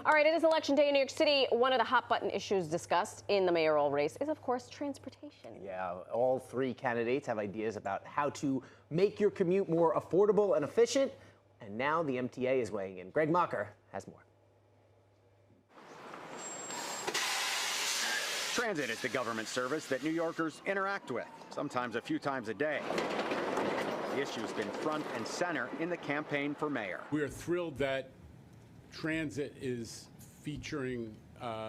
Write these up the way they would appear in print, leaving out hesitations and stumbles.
All right, it is Election Day in New York City. One of the hot button issues discussed in the mayoral race is, of course, transportation. Yeah, all three candidates have ideas about how to make your commute more affordable and efficient. And now the MTA is weighing in. Greg Mocker has more. Transit is the government service that New Yorkers interact with, sometimes a few times a day. The issue has been front and center in the campaign for mayor. We are thrilled that transit is featuring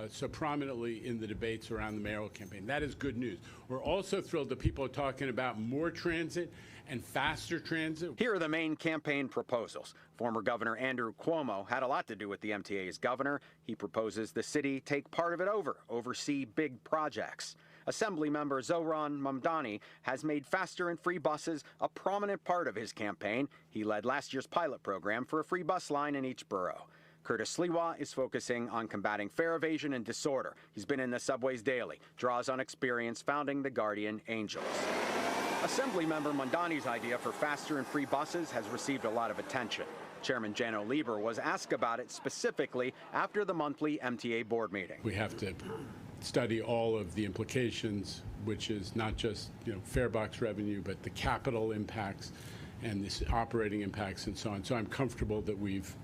so prominently in the debates around the mayoral campaign. That is good news. We're also thrilled that people are talking about more transit and faster transit. Here are the main campaign proposals. Former Governor Andrew Cuomo had a lot to do with the MTA as governor. He proposes the city take part of it oversee big projects. Assemblymember Zohran Mamdani has made faster and free buses a prominent part of his campaign. He led last year's pilot program for a free bus line in each borough. Sliwa is focusing on combating fare evasion and disorder. He's been in the subways daily, draws on experience founding the Guardian Angels. Assemblymember Mamdani's idea for faster and free buses has received a lot of attention. Chairman Jano Lieber was asked about it specifically after the monthly MTA board meeting. We have to study all of the implications, which is not just fare box revenue, but the capital impacts and the operating impacts and so on. So I'm comfortable that we've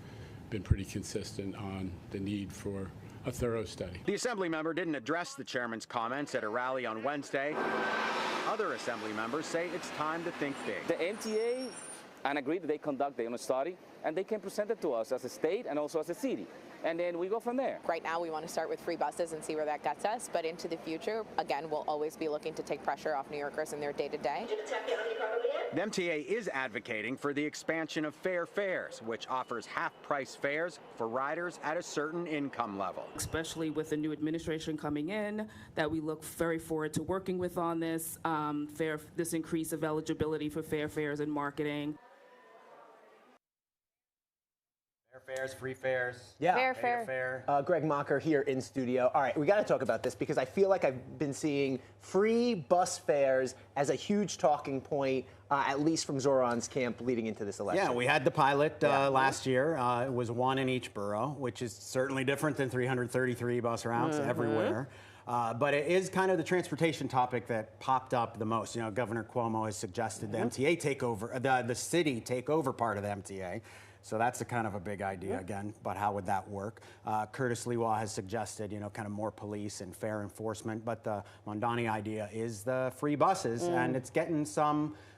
been pretty consistent on the need for a thorough study. The assembly member didn't address the chairman's comments at a rally on Wednesday. Other assembly members say it's time to think big. The MTA and agreed that they conduct their own study and they can present it to us as a state and also as a city. And then we go from there. Right now, we want to start with free buses and see where that gets us. But into the future, again, we'll always be looking to take pressure off New Yorkers in their day-to-day. The MTA is advocating for the expansion of fair fares, which offers half-price fares for riders at a certain income level. Especially with the new administration coming in, that we look very forward to working with on this, this increase of eligibility for fair fares and marketing. Fares, free fares. Yeah. Fair. Greg Mocker here in studio. All right, we got to talk about this because I feel like I've been seeing free bus fares as a huge talking point, at least from Zohran's camp leading into this election. Yeah, we had the pilot last year. It was one in each borough, which is certainly different than 333 bus routes everywhere. But it is kind of the transportation topic that popped up the most. Governor Cuomo has suggested the MTA take over, the city take over part of the MTA. So that's a kind of a big idea again, but how would that work? Sliwa has suggested, kind of more police and fair enforcement, but the Mamdani idea is the free buses, and it's getting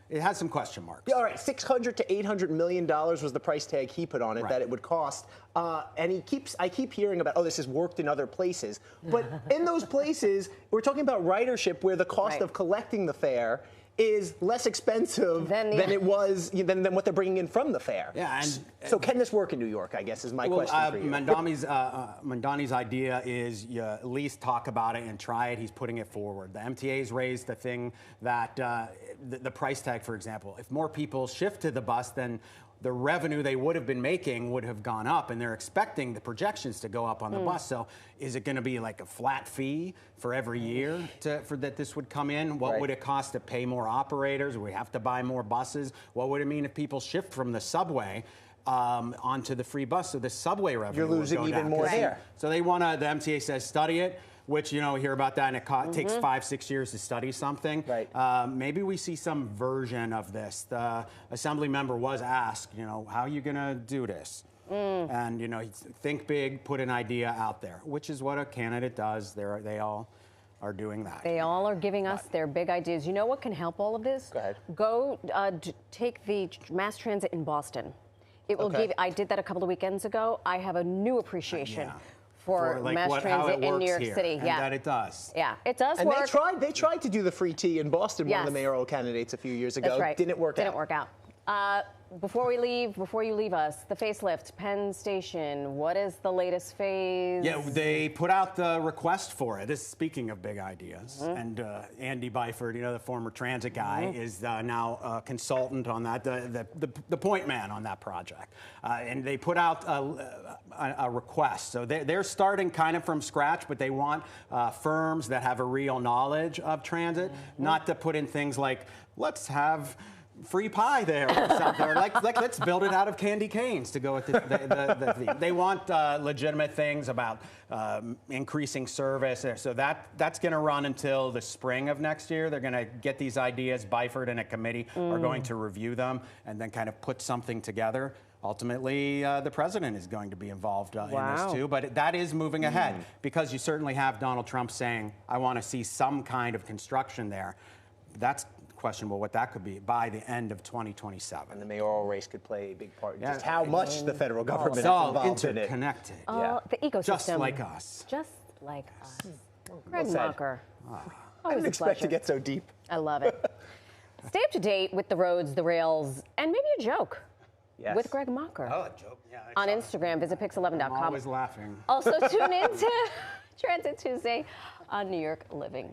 it has some question marks. Yeah, all right, $600 to $800 million was the price tag he put on it that it would cost. And I keep hearing about, this has worked in other places. But in those places, we're talking about ridership where the cost of collecting the fare is less expensive than what they're bringing in from the fare. Yeah, and so can this work in New York, I guess, is my question for you. Mamdani's idea is you at least talk about it and try it. He's putting it forward. The MTA's raised the thing that the price tag, for example. If more people shift to the bus, then the revenue they would have been making would have gone up, and they're expecting the projections to go up on the bus. So is it going to be like a flat fee for every year for that this would come in? What would it cost to pay more operators? Would we have to buy more buses? What would it mean if people shift from the subway onto the free bus? So the subway revenue You're losing even more there. So they want to, the MTA says, study it. Which, hear about that, and it takes 5-6 years to study something. Right. Maybe we see some version of this. The assembly member was asked, how are you going to do this? And, think big, put an idea out there, which is what a candidate does. They all are doing that. They all are giving us their big ideas. You know what can help all of this? Go ahead. Go take the mass transit in Boston. It will give. I did that a couple of weekends ago. I have a new appreciation. For mass transit in New York City, and that it does. Yeah, it does and work. They tried to do the free tea in Boston, one of the mayoral candidates a few years ago. That's right. Didn't work out. Before you leave us, the facelift, Penn Station. What is the latest phase? Yeah, they put out the request for it. This is speaking of big ideas, and Andy Byford, the former transit guy, is now a consultant on that, the point man on that project, and they put out a request. So they're starting kind of from scratch, but they want firms that have a real knowledge of transit, not to put in things like let's have free pie there or something. Or let's build it out of candy canes to go with the theme. They want legitimate things about increasing service. So that's going to run until the spring of next year. They're going to get these ideas. Byford and a committee are going to review them and then kind of put something together. Ultimately, the president is going to be involved in this too, but that is moving ahead because you certainly have Donald Trump saying, I want to see some kind of construction there. That's questionable what that could be by the end of 2027. And the mayoral race could play a big part in just how much the federal government is all involved in it. interconnected. The ecosystem. Just like us. Just like us. Greg Mocker. I didn't expect to get so deep. I love it. Stay up to date with the roads, the rails, and maybe a joke. Yes. With Greg Mocker. Oh, a joke. Yeah, on Instagram, visit pix11.com. I'm always laughing. Also tune in to Transit Tuesday on New York Living.